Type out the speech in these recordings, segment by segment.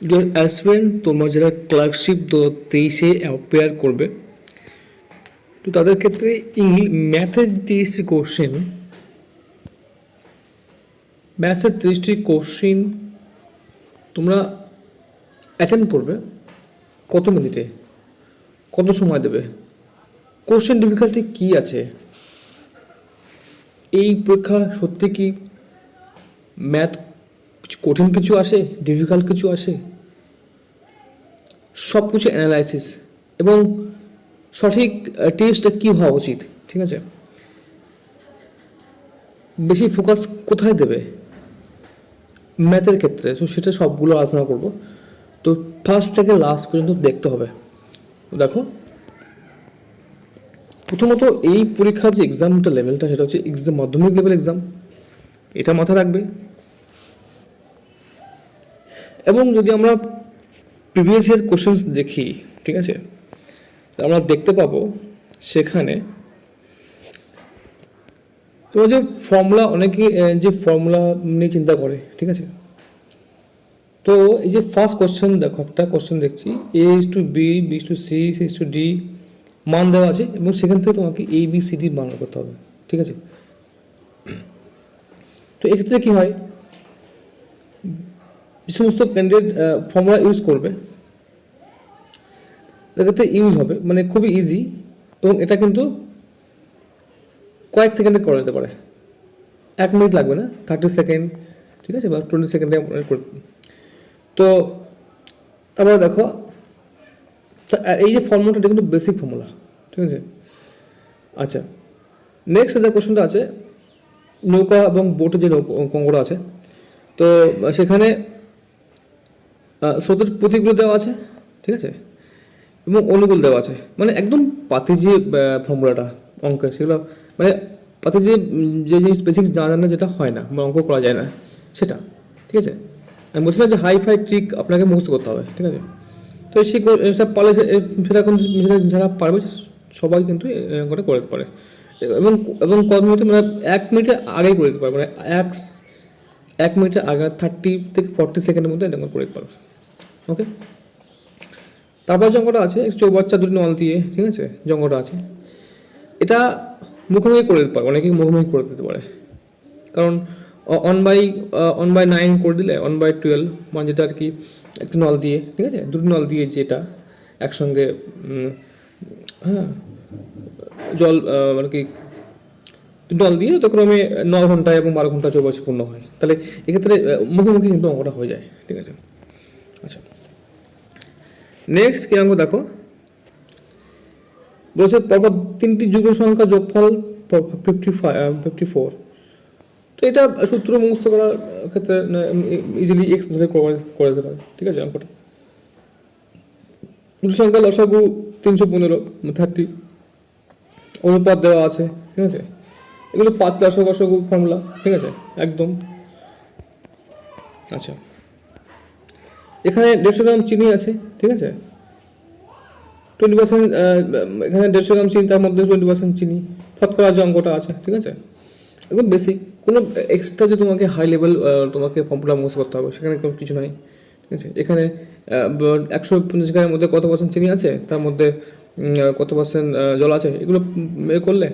Deer aspirant, তোমরা যারা clerkship 2023-এ appear করবে, তো তাদের ক্ষেত্রে ম্যাথের 30টি কোশ্চেন, ম্যাথসের 30টি কোশ্চেন তোমরা অ্যাটেন্ড করবে কত মিনিটে, কত সময় দেবে, কোশ্চেন ডিফিকাল্টি কী আছে, এই পরীক্ষা সত্যি কি ম্যাথ কঠিন কিছু আসে, ডিফিকাল্ট কিছু আসে, সব কিছু অ্যানালাইসিস এবং সঠিক টিপসটা কী হওয়া উচিত, ঠিক আছে, বেশি ফোকাস কোথায় দেবে ম্যাথের ক্ষেত্রে, তো সেটা সবগুলো আলোচনা করব। তো ফার্স্ট থেকে লাস্ট পর্যন্ত দেখতে হবে। দেখো, প্রথমত এই পরীক্ষার যে এক্সামটা লেভেলটা, সেটা হচ্ছে এক্সাম, মাধ্যমিক লেভেল এক্সাম, এটা মাথায় রাখবে। এবং যদি আমরা প্রিভিয়াস ইয়ার কোশ্চেন্স দেখি, ঠিক আছে, আমরা দেখতে পাবো সেখানে তোমার যে ফর্মুলা, অনেকে যে ফর্মুলা নিয়ে চিন্তা করে, ঠিক আছে। তো এই যে ফার্স্ট কোশ্চেন দেখো, একটা কোশ্চেন দেখছি, A is to B, B is to C, C is to D মান দেওয়া আছে এবং সেখান থেকে তোমাকে এ বি সি ডি মান করতে হবে, ঠিক আছে। তো এক্ষেত্রে কী হয়, যে সমস্ত ক্যান্ডিডেট ফর্মুলা ইউজ করবে এক্ষেত্রে ইউজ হবে, মানে খুবই ইজি, এবং এটা কিন্তু কয়েক সেকেন্ডে করে দিতে পারে, 1 মিনিট লাগবে না, 30 সেকেন্ড, ঠিক আছে, বা 20 সেকেন্ডে। তো তারপরে দেখো, এই যে ফর্মুলাটা, এটা কিন্তু বেসিক ফর্মুলা, ঠিক আছে। আচ্ছা, নেক্সট যে কোশ্চেনটা আছে, নৌকা এবং বোটের যে অঙ্কটা আছে, তো সেখানে স্রোতের প্রতীকগুলো দেওয়া আছে, ঠিক আছে, এবং অনুকূল দেওয়া আছে, মানে একদম পাতি যে ফর্মুলাটা অঙ্কের, সেগুলো মানে পাতি যে যে জিনিস বেসিক্স জানা যায় না, যেটা হয় না, মানে অঙ্ক করা যায় না সেটা, ঠিক আছে। আমি বলছি না যে হাই ফাই ট্রিক আপনাকে মুখস্থ করতে হবে, ঠিক আছে। তো সব পারলে সেটা কিন্তু যারা পারবে সবাই কিন্তু অঙ্কটা করে দিতে পারে, এবং এবং কত মিনিটে, মানে 1 মিনিটের আগেই করে দিতে পারবে, মানে 1 মিনিটের আগে 30 থেকে 40 সেকেন্ডের মধ্যে এটা করে দিতে পারবে, ওকে। তারপর যে অঙ্কটা আছে, চৌবাচ্চা দুটি নল দিয়ে, ঠিক আছে, যে অঙ্কটা আছে, এটা মুখোমুখি করে দিতে পারে, অনেকেই মুখোমুখি করে দিতে পারে, কারণ 1/9 করে দিলে 1/12, মানে যেটা আর কি একটি নল দিয়ে, ঠিক আছে, দুটি নল দিয়ে যেটা একসঙ্গে হ্যাঁ জল আর কি নল দিয়ে তো ক্রমে 9 ঘন্টা এবং 12 ঘন্টা চৌবাচ্চা পূর্ণ হয়, তাহলে এক্ষেত্রে মুখোমুখি কিন্তু অঙ্কটা হয়ে যায়, ঠিক আছে। আচ্ছা, নেক্সট কি অঙ্ক দেখো, বলছে পরপর 3টি যুগ্ম সংখ্যা যোগফল 54। তো এটা সূত্র মুখস্থ করার ক্ষেত্রে ইজিলি এক্স ধরে করে দিতে পারে, ঠিক আছে। অঙ্কটা দুটো সংখ্যা লসাগু 315, 30, অনুপাত দেওয়া আছে, ঠিক আছে, এগুলো পাঁচ লসাগু ফর্মুলা, ঠিক আছে, একদম। আচ্ছা, এখানে 150 গ্রাম চিনি আছে, ঠিক আছে, 20%, এখানে 150 গ্রাম চিনি, তার মধ্যে 20% চিনি, শতকরা যে অঙ্কটা আছে, ঠিক আছে, একদম বেসিক, কোনো এক্সট্রা যে তোমাকে হাই লেভেল তোমাকে ফর্মুলা মুখস্থ করতে হবে সেখানে কোনো কিছু নাই, ঠিক আছে। এখানে 150 গ্রামের মধ্যে কত পার্সেন্ট চিনি আছে, তার মধ্যে কত পার্সেন্ট জল আছে, এগুলো করলে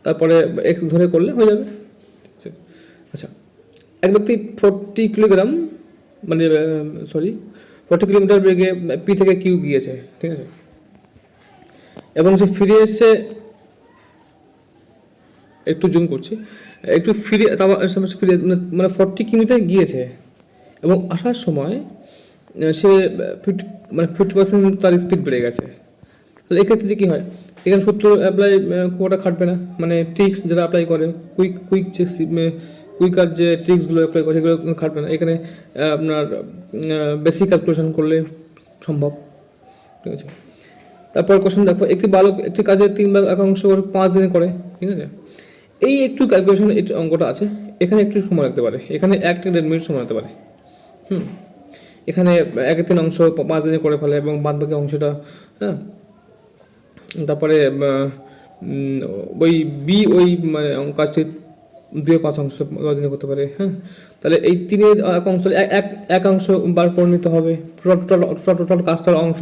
তারপরে এক্স ধরে করলে হয়ে যাবে, ঠিক আছে। আচ্ছা, এক ব্যক্তি 40 কিলোগ্রাম, মানে 40 কিলোমিটার বেগে পি থেকে কিউ গিয়েছে, ঠিক আছে, এবং সে ফিরে এসে, একটু জুম করছি, একটু ফিরে মানে 40 কিলোমিটার গিয়েছে এবং আসার সময় সে 50% তার স্পিড বেড়ে গেছে। তো এক্ষেত্রে কী হয়, এখানে সূত্র অ্যাপ্লাই কোটা খাটবে না, মানে ট্রিক্স যারা অ্যাপ্লাই করে, কুইকার যে ট্রিক্সগুলো অ্যাপ্লাই করে সেগুলো খাটবে না, এখানে আপনার বেসিক ক্যালকুলেশন করলে সম্ভব, ঠিক আছে। তারপর কোশ্চেন দেখো, একটি বালক একটি কাজের 3/1 করে 5 দিনে করে, ঠিক আছে। এই একটু ক্যালকুলেশন অঙ্কটা আছে, এখানে একটু সময় লাগতে পারে, এখানে 1 থেকে 1.5 মিনিট সময় লাগতে পারে। এখানে 1/3 অংশ 5 দিনে করে ফেলে এবং বাদ বাকি অংশটা, হ্যাঁ। তারপরে ওই বি, ওই মানে কাজটি 2 5 অংশ রজনী করতে পারে। হ্যাঁ, তাহলে এই 3 এক অংশ এক অংশ বার করে নিতে হবে, টোটাল কাজটার অংশ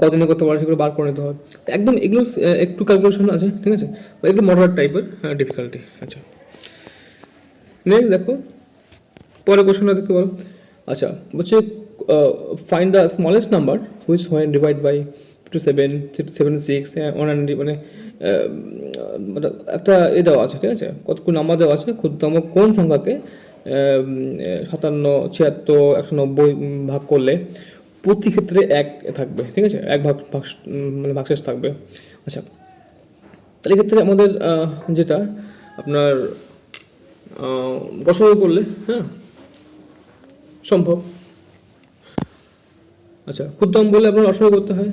কজনে করতে পারে সেগুলো বার করে নিতে হবে। তো একদম এগুলো একটু ক্যালকুলেশন আছে, ঠিক আছে, একটু মডারেট টাইপের ডিফিকাল্টি। আচ্ছা, নেক্সট দেখো পরের কোশ্চেনটা দেখতে পারো। আচ্ছা, বলছে find the smallest number which when divide by 276 মানে একটা দেওয়া আছে, ঠিক আছে, কতগুলো নাম্বার দেওয়া আছে, ক্ষুদ্রতম কোন সংখ্যাকে 57, 76, 190 ভাগ করলে প্রতি ক্ষেত্রে 1 থাকবে, ঠিক আছে, 1 মানে ভাগশেষ থাকবে। আচ্ছা, তাহলে ক্ষেত্রে আমাদের যেটা আপনার গসল করলে হ্যাঁ সম্ভব। আচ্ছা, ক্ষুদ্রতম বলে আপনার অসহায় করতে হয়।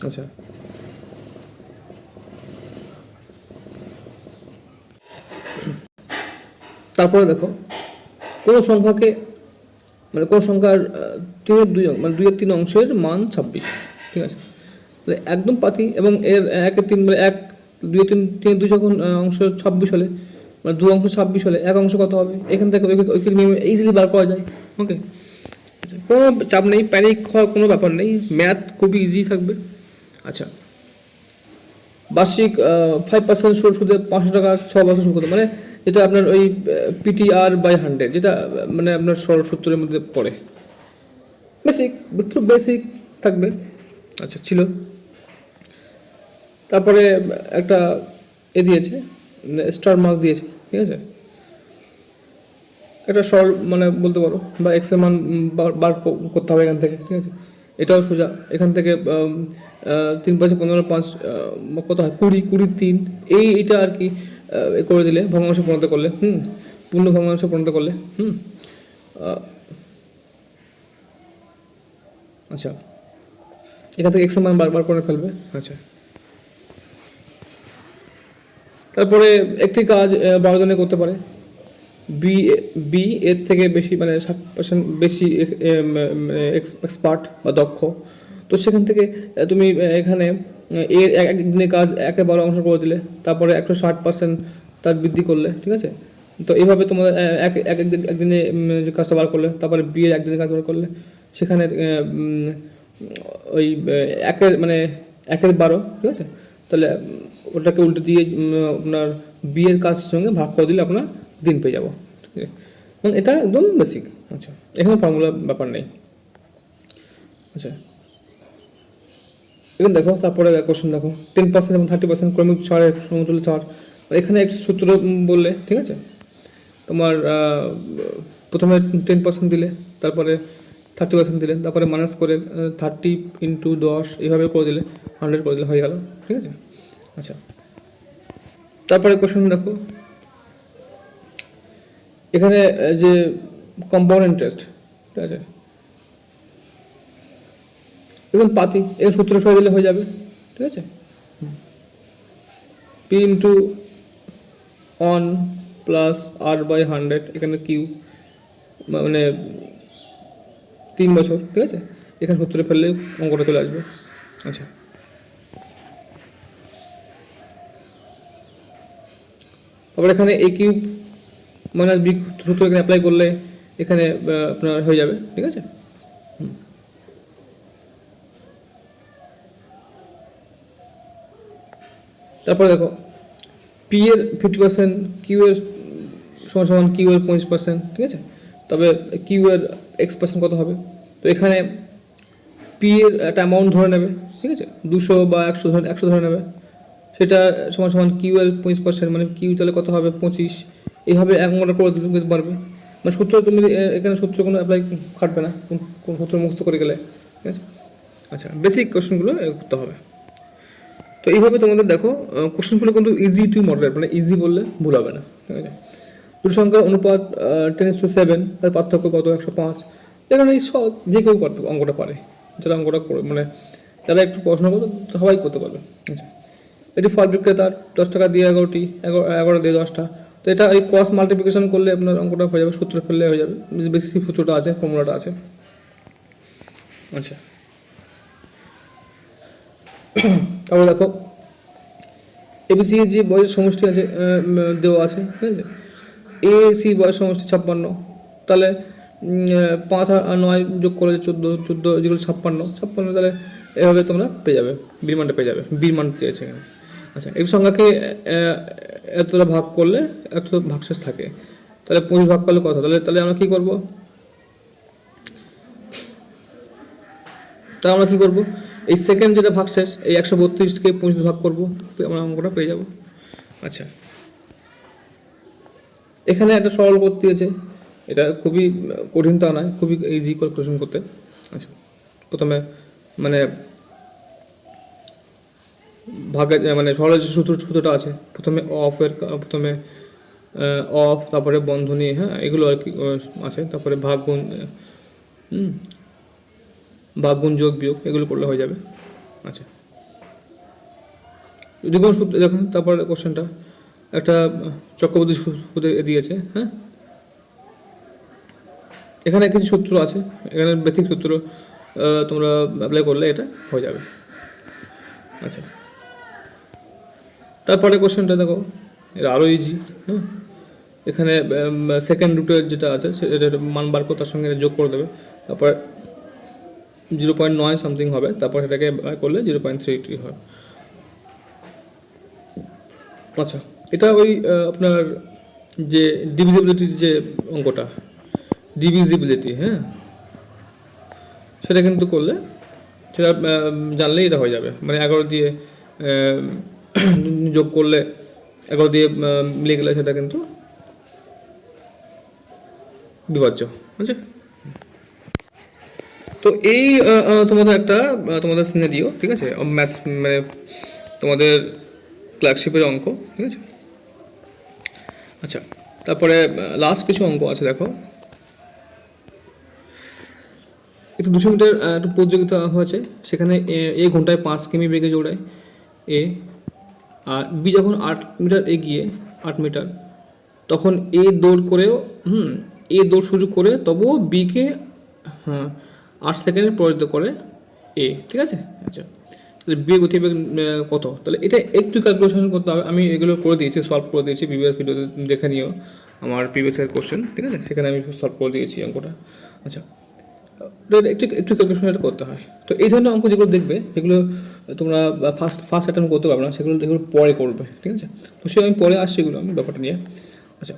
আচ্ছা, তারপরে দেখো কোন সংখ্যাকে মানে কোন সংখ্যার 3/2 মানে 2/3 অংশের মান 26, ঠিক আছে, তাহলে একদম পাতি এবং এর 1/3 মানে 1 2/3 যখন অংশ 26 হলে মানে 2 অংশ 26 হলে 1 অংশ কত হবে, এখান থেকে ইজিলি বার করা যায়। ওকে, কোনো চাপ নেই, প্যানিক হওয়ার কোনো ব্যাপার নেই, ম্যাথ খুবই ইজি থাকবে। আচ্ছা, বার্ষিক 5% সুদে 500 টাকা 6 বছর সুদ, মানে যেটা আপনার ওই PTR বাই 100, যেটা মানে আপনার 70-এর মধ্যে পড়ে। বেসিক, একটু বেসিক থাকবে। আচ্ছা, ছিল। তারপরে একটা দিয়েছে, স্টার মার্ক দিয়েছে, ঠিক আছে, এটা মানে বলতে পারো, বা এক্স এর মান বার করতে হবে এখান থেকে, ঠিক আছে, এটাও সোজা। এখান থেকে 3 5 15 5 কত হয়, 20 3 এইটা আর কি করে দিলে ভগ্নাংশে পরিণত করলে, পূর্ণ ভগ্নাংশে পরিণত করলে। আচ্ছা, এখান থেকে এক্স এর মান বার করে ফেলবে। আচ্ছা, তারপরে একটি কাজ 12 জনে করতে পারে, বি এর থেকে বেশি মানে 60% বেশি এক্সপার্ট বা দক্ষ, তো সেখান থেকে তুমি এখানে এর একদিনের কাজ 12 অংশ করে দিলে, তারপরে 160% তার বৃদ্ধি করলে, ঠিক আছে, তো এইভাবে তোমাদের একদিনে কাজটা বার করলে, তারপরে বি এর একদিনের কাজ বার করলে, সেখানে ওই 1/12, ঠিক আছে, তাহলে ওটাকে উল্টে দিয়ে আপনার বি এর কাজের সঙ্গে ভাগ করে দিলে আপনার দিন পেয়ে যাবো, ঠিক আছে, মানে এটা একদম বেসিক। আচ্ছা, এখানে ফর্মুলা ব্যাপার নেই। আচ্ছা, এখানে দেখো, তারপরে কোশ্চেন দেখো, 10% এবং 30% ক্রমিক ছাড়ের সমতুল্য ছাড়, এখানে একটু সূত্র বললে, ঠিক আছে, তোমার প্রথমে 10% দিলে, তারপরে 30% দিলে, তারপরে মাইনাস করে 30 × 10 এইভাবে করে দিলে 100 করে দিলে হয়ে গেল, ঠিক আছে। আচ্ছা, তারপরে কোশ্চেন দেখো, এখানে যে কম্পাউন্ড ইন্টারেস্ট, ঠিক আছে, একদম পাতি, এর সূত্র ফেলে দিলে হয়ে যাবে, ঠিক আছে, P × 1 প্লাস R/100, এখানে কিউ মানে 3 বছর, ঠিক আছে, এখানে সূত্রে ফেললে অঙ্কটা চলে আসবে। আচ্ছা, তারপর এখানে A কিউব মাইনাস বি সূত্র এখানে অ্যাপ্লাই করলে এখানে আপনার হয়ে যাবে, ঠিক আছে। তারপরে দেখো, পি এর 50%, কিউ এর সমান কিউ এর 25%, ঠিক আছে, তবে কিউ এর X% কত হবে, তো এখানে পি এর একটা অ্যামাউন্ট ধরে নেবে, ঠিক আছে, 200 বা 100 ধরে নেবে, সেটা সমান কিউ এর 25%, মানে কিউ তাহলে কত হবে 25, এইভাবে এক অঙ্কটা করে দিতে পারবে, মানে সূত্র তুমি এখানে সূত্র কোনো অ্যাপ্লাই খাটবে না, কোন সূত্র মুখস্থ করে গেলে, ঠিক আছে। আচ্ছা, বেসিক কোশ্চেনগুলো করতে হবে। তো এইভাবে তোমাদের দেখো কোশ্চেনগুলো কিন্তু ইজি টু মডারেট, মানে ইজি বললে ভুল হবে না, ঠিক আছে। দুটো সংখ্যার অনুপাত 10:7, তার পার্থক্য কত 105, এখানে এই সব যে কেউ অঙ্কটা পারে, যারা অঙ্কটা মানে যারা একটু পড়াশোনা করবে সবাই করতে পারবে। আচ্ছা, এটি ফল বিক্রেতার 10 টাকা দিয়ে 11টি, 11 দিয়ে 10টা, তো এটা এই ক্রস মাল্টিপ্লিকেশন করলে আপনার অঙ্কটা হয়ে যাবে, সূত্র ফেললে হয়ে যাবে, বেশি সূত্রটা আছে, ফর্মুলাটা আছে। আচ্ছা, তারপরে দেখো এবিসি যে বয়সের সমষ্টি আছে দেওয়া আছে, ঠিক আছে। এ সি বয়স সমষ্টি 56, তাহলে 5 আর 9 যোগ করে 14 যেগুলো 56, তাহলে এভাবে তোমরা পেয়ে যাবে, বির মানটা পেয়ে যাবে, বির মান চেয়েছে এখানে। আচ্ছা, এই সংখ্যাকে এতটা ভাগ করলে এত ভাগশেষ থাকে, তাহলে 25 ভাগ করলে কত? তাহলে আমরা কী করবো? তা আমরা কী করবো? এই সেকেন্ড যেটা ভাগশেষ, এই 132কে 25 ভাগ করবো, আমরা অঙ্কটা পেয়ে যাব। আচ্ছা, এখানে একটা সরল করতে আছে, এটা খুবই কঠিন তা নয়, খুবই ইজি ক্যালকুলেশন করতে। আচ্ছা, প্রথমে মানে ভাগের মানে সরল যে সূত্রটা আছে, প্রথমে প্রথমে অফ, তারপরে বন্ধনী, হ্যাঁ, এগুলো আর কি আছে, তারপরে ভাগ গুণ যোগ বিয়োগ এগুলো করলে হয়ে যাবে। আচ্ছা, যদি কোনো সূত্র দেখুন, তারপরে কোশ্চেনটা একটা চক্রবর্তী সূত্র দিয়েছে, হ্যাঁ, এখানে কিছু সূত্র আছে, এখানে বেসিক সূত্র তোমরা অ্যাপ্লাই করলে এটা হয়ে যাবে। আচ্ছা, তারপরে কোশ্চেনটা দেখো, এটা আরও ইজি, হ্যাঁ, এখানে সেকেন্ড রুটের যেটা আছে সেটা মান বার করে তার সঙ্গে যোগ করে দেবে, তারপর 0.9 সামথিং হবে, তারপর সেটাকে করলে 0.33 হয়। আচ্ছা, এটা ওই আপনার যে ডিভিজিবিলিটির যে অঙ্কটা, ডিভিজিবিলিটি, হ্যাঁ, সেটা কিন্তু করলে, সেটা জানলেই এটা হয়ে যাবে, মানে 11 দিয়ে যোগ করলে 11 দিয়ে মিলে গেলে সেটা কিন্তু বিভাজ্য। আচ্ছা, তো এই তোমাদের একটা তোমাদের সিনারিও, ঠিক আছে, ম্যাথ মানে তোমাদের ক্লার্কশিপের অঙ্ক, ঠিক আছে। আচ্ছা, তারপরে লাস্ট কিছু অঙ্ক আছে, দেখো একটু 200 মিটার একটু প্রতিযোগিতা হয়েছে, সেখানে এ ঘন্টায় 5 কিমি বেগে দৌড়ায় এ, আর বি যখন 8 মিটার এগিয়ে 8 মিটার, তখন এ দৌড় করেও এ দৌড় শুরু করে তবুও বিকে 8 সেকেন্ডে পরাজিত করে এ, ঠিক আছে। আচ্ছা, তাহলে বি গতিবেগ কত? তাহলে এটা একটু ক্যালকুলেশন করতে হবে, আমি এগুলো করে দিয়েছি, সলভ করে দিয়েছি, প্রিভিয়াস ভিডিওতে দেখে নিও আমার প্রিভিয়াসের কোশ্চেন, ঠিক আছে, সেখানে আমি সলভ করে দিয়েছি অঙ্কটা। আচ্ছা, একটু ক্যালকুলেশন এটা করতে হয়। তো এই ধরনের অঙ্ক যেগুলো দেখবে সেগুলো তোমরা ফার্স্ট অ্যাটেম্প করতে পারবে না, সেগুলো পরে করবে, ঠিক আছে। তো সে আমি পরে আসছি এগুলো আমি ব্যাপারটা নিয়ে। আচ্ছা,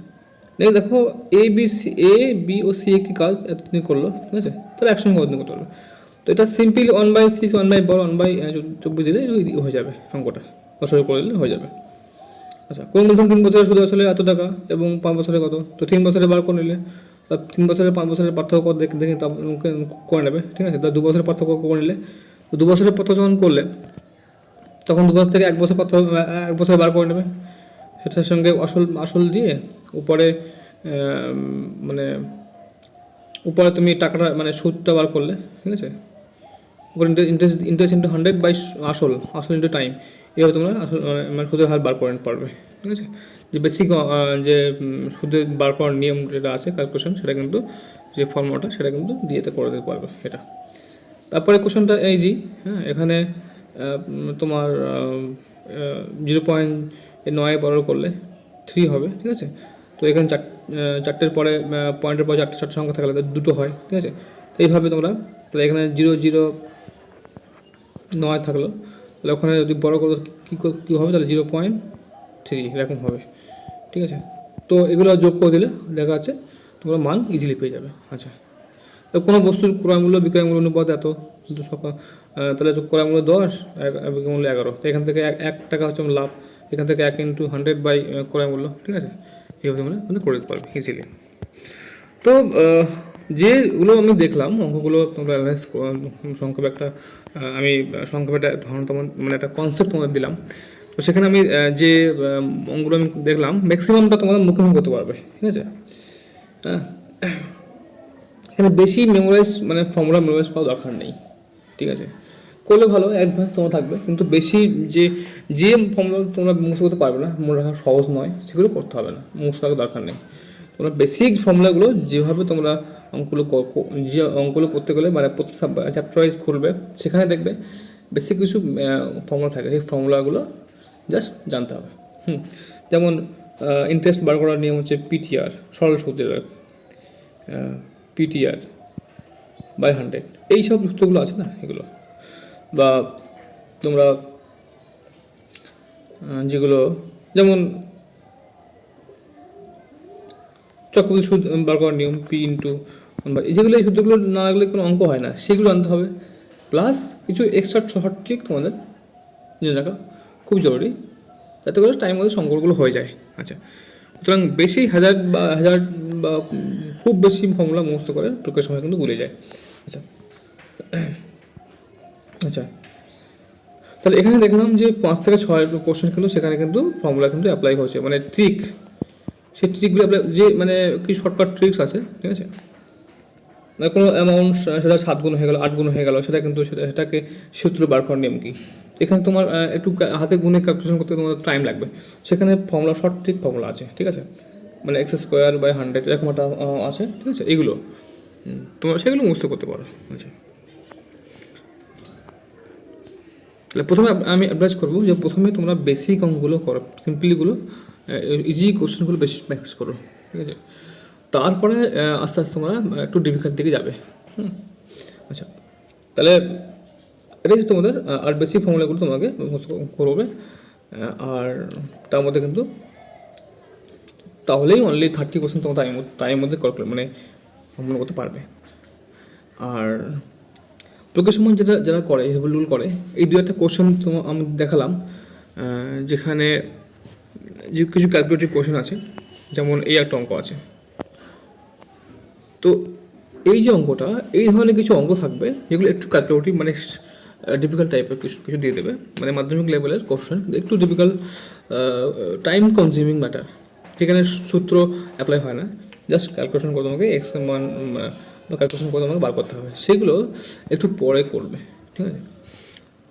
দেখো এ বি ও সি একটি কাজ এতদিন করলো, ঠিক আছে, তাহলে একসঙ্গে কতদিন করতে পারবে। তো এটা সিম্পলি 1/6 1/24 দিলে হয়ে যাবে অঙ্কটা, বছরে করে দিলে হয়ে যাবে। আচ্ছা, কোন মূলধন 3 বছরের সুদ আসলে এত টাকা এবং 5 বছরে কত? তো 3 বছরে বার করে নিলে 3 বছরের 5 বছরের পার্থক্য দেখে করে নেবে, ঠিক আছে। তো 2 বছরের পার্থক্য করে নিলে, তো 2 বছরের পার্থক্য যখন করলে তখন 2 বছর থেকে 1 বছর পার্থক্য 1 বছর বার করে নেবে, সেটার সঙ্গে আসল দিয়ে উপরে মানে উপরে তুমি টাকাটা মানে সুদটা বার করলে, ঠিক আছে, উপরে ইন্টারেস্ট ইন্টু 100 বাই আসল ইন্টু টাইম, এভাবে তোমরা আসল মানে সুদের হার বার করে পারবে, ঠিক আছে। যে বেসিক যে সুদের বার করার নিয়ম যেটা আছে ক্যালকুলেশন, সেটা কিন্তু যে ফর্মুলাটা সেটা কিন্তু দিয়ে করে দিতে পারবে এটা। তারপরে কোশ্চেনটা ইজি, হ্যাঁ, এখানে তোমার 0.9 করলে 3 হবে, ঠিক আছে। তো এখানে চারটের পরে পয়েন্টের পরে চারটে সংখ্যা থাকলে দুটো হয়, ঠিক আছে। তো এইভাবে তোমরা, তাহলে এখানে 0.09 থাকলো, তাহলে ওখানে যদি বড় করে কী হবে, তাহলে 0.3 এরকম হবে, ঠিক আছে। তো এগুলো যোগ করে দিলে দেখা যাচ্ছে তোমরা মান ইজিলি পেয়ে যাবে। আচ্ছা, তো কোনো বস্তুর ক্রয় মূল্য বিক্রয় মূল্য অনুপাত এত, তাহলে ক্রয় মূল্য 10, বিক্রয় মূল্য 11, তো এখান থেকে 1 টাকা হচ্ছে লাভ, এখান থেকে 1 × 100 বাই ক্রয় মূল্য, ঠিক আছে, এইভাবে তোমরা করে দিতে পারবে ইজিলি। তো যেগুলো আমি দেখলাম অঙ্কগুলো তোমরা অ্যানালাইজ সংক্ষেপে একটা আমি সংক্ষেপে একটা ধরুন তোমার মানে একটা কনসেপ্ট তোমাদের দিলাম। তো সেখানে আমি যে অঙ্কগুলো আমি দেখলাম ম্যাক্সিমামটা তোমাদের মুখোমুখি করতে পারবে, ঠিক আছে। হ্যাঁ, এখানে বেশি মেমোরাইজ মানে ফর্মুলা মেমোরাইজ করার দরকার নেই, ঠিক আছে। করলে ভালো, অ্যাডভান্স তোমার থাকবে, কিন্তু বেশি যে ফর্মুলা তোমরা মুখস্থ করতে পারবে না, মনে রাখা সহজ নয়, সেগুলো করতে হবে না, মুখস্থ রাখার দরকার নেই। তোমরা বেসিক ফর্মুলাগুলো যেভাবে তোমরা অঙ্কগুলো করতে গেলে মানে প্রত্যেক চ্যাপ্টার ওয়াইজ খুলবে, সেখানে দেখবে বেসিক কিছু ফর্মুলা থাকে, সেই ফর্মুলাগুলো জাস্ট জানতে হবে। যেমন ইন্টারেস্ট বার করার নিয়ম হচ্ছে পিটিআর, সরল সুদের পিটিআর বাই 100, এইসব সূত্রগুলো আছে না এগুলো। বা তোমরা যেগুলো যেমন চক্রবৃদ্ধি সুদ বার করার নিয়ম পি ইন্টু, যেগুলো এই সূত্রগুলো না লাগলে কোনো অঙ্ক হয় না, সেগুলো আনতে হবে। প্লাস কিছু এক্সট্রা শর্ট ট্রিক তোমাদের জেনে রাখা খুব জরুরি, যাতে করে টাইম মধ্যে সম্পর্কগুলো হয়ে যায়। আচ্ছা, সুতরাং বেশি হাজার বা খুব বেশি ফর্মুলা মুখস্থ করে পরীক্ষার সময় কিন্তু ভুলে যায়। আচ্ছা আচ্ছা, তাহলে এখানে দেখলাম যে 5 থেকে 6 কোশ্চেন কিন্তু সেখানে কিন্তু ফর্মুলা কিন্তু অ্যাপ্লাই হচ্ছে, মানে ট্রিক, সেই ট্রিকগুলো অ্যাপ্লাই, যে মানে কি শর্টকাট ট্রিক্স আছে, ঠিক আছে। মানে কোনো অ্যামাউন্ট সেটা 7 গুণ হয়ে গেল, 8 গুণ হয়ে গেল, সেটা কিন্তু সেটাকে সূত্র বার করার নিয়ম কি, এখানে তোমার একটু হাতে গুণে ক্যালকুলেশন করতে তোমার টাইম লাগবে, সেখানে ফর্মুলা, শর্ট ট্রিক ফর্মুলা আছে, ঠিক আছে। মানে x²/100 এরকম একটা আছে, ঠিক আছে। এইগুলো তোমরা সেগুলো মুখস্থ করতে পারো। আচ্ছা, তাহলে প্রথমে আমি অ্যাডভাইস করবো যে প্রথমে তোমরা বেসিক অঙ্কগুলো করো, সিম্পলিগুলো, ইজি কোশ্চেনগুলো বেশি প্র্যাকটিস করো, ঠিক আছে। তারপরে আস্তে আস্তে তোমরা একটু ডিফিকাল্ট দিকে যাবে। আচ্ছা, তাহলে এটাই তোমাদের, আর বেসিক ফর্মুলাগুলো তোমাকে করবে, আর তার মধ্যে কিন্তু তাহলেই অনলি 30% তোমার টাইমের মধ্যে মানে সম্পূর্ণ করতে পারবে। আর পরীক্ষার সময় যারা করে, হেবলগুলো করে, এই 2-1টা কোশ্চেন আমি দেখালাম, যেখানে যে কিছু ক্যালকুলেটিভ কোশ্চেন আছে, যেমন এই একটা অঙ্ক আছে। তো এই যে অঙ্কটা, এই ধরনের কিছু অঙ্ক থাকবে যেগুলো একটু ক্যালকুলেটিভ, মানে ডিফিকাল্ট টাইপের কিছু দিয়ে দেবে, মানে মাধ্যমিক লেভেলের কোশ্চেন, একটু ডিফিকাল্ট, টাইম কনজিউমিং ম্যাটার, যেখানে সূত্র অ্যাপ্লাই হয় না, জাস্ট ক্যালকুলেশন করে তোমাকে এক্স মান বা ক্যালকুলেশন করে তোমাকে বার করতে হবে, সেগুলো একটু পরে করবে, ঠিক আছে।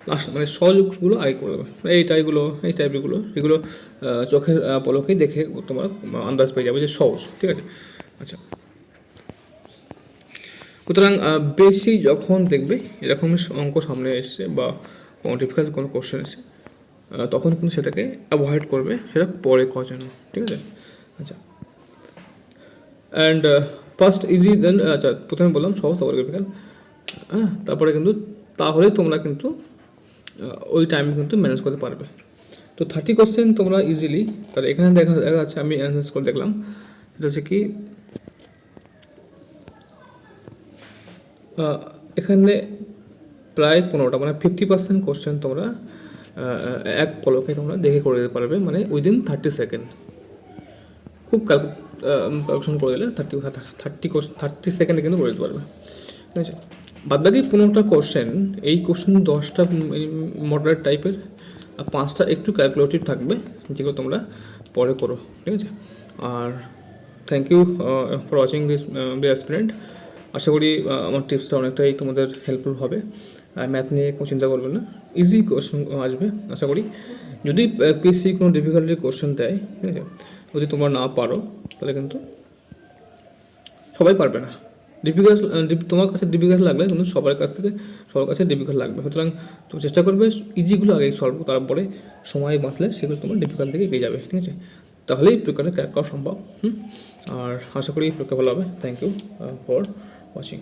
লাস্ট মানে সহজগুলো আগে করে দেবে, এই টাইপগুলো যেগুলো চোখের পলকেই দেখে তোমার আন্দাজ পেয়ে যাবে যে সহজ, ঠিক আছে। আচ্ছা, সুতরাং বেশি যখন দেখবে এরকম অঙ্ক সামনে এসছে বা কোনো ডিফিকাল্ট কোনো কোশ্চেন এসছে, তখন কিন্তু সেটাকে অ্যাভয়েড করবে, সেটা পরে করার জন্য, ঠিক আছে। আচ্ছা, অ্যান্ড ফার্স্ট ইজি, দেন আচ্ছা প্রথমে বললাম সহজ, তারপরে ডিফিকাল্ট, হ্যাঁ, তারপরে কিন্তু তাহলেই তোমরা কিন্তু ওই টাইম কিন্তু ম্যানেজ করতে পারবে। তো 30 কোশ্চেন তোমরা ইজিলি, তাহলে এখানে দেখা যাচ্ছে আমি অ্যানালাইজ করে দেখলাম, সেটা হচ্ছে কি এখানে প্রায় 15টা, মানে 50% কোশ্চেন তোমরা এক পলকে তোমরা দেখে করে দিতে পারবে, মানে উইদিন 30 সেকেন্ড। খুব ক্যালকুলেশন করে দিলে 30 সেকেন্ডে কিন্তু করে দিতে পারবে, ঠিক আছে। বাদবাকি 15টা কোশ্চেন, এই কোশ্চেন 10টা মডারেট টাইপের, আর 5টা একটু ক্যালকুলেটিভ থাকবে, যেগুলো তোমরা পরে করো, ঠিক আছে। আর thank you for watching this aspirant. আশা করি আমার টিপসটা অনেকটাই তোমাদের হেল্পফুল হবে। আর ম্যাথ নিয়ে কোনো চিন্তা করবেন না, ইজি কোশ্চেন আসবে আশা করি। যদি পিএসসি কোনো ডিফিকাল্টি কোশ্চেন দেয়, ঠিক আছে, যদি তোমরা না পারো তাহলে কিন্তু সবাই পারবে না। তোমার কাছে ডিফিকাল্ট লাগলে কিন্তু সবার কাছে ডিফিকাল্ট লাগবে। সুতরাং তুমি চেষ্টা করবে ইজিগুলো আগে সলভ, তারপরে সময় বাঁচলে সেগুলো তোমার ডিফিকাল্ট থেকে এগিয়ে যাবে, ঠিক আছে। তাহলেই পরীক্ষাটা ক্র্যাক করা সম্ভব। আর আশা করি পরীক্ষা ভালো হবে। Thank you for watching.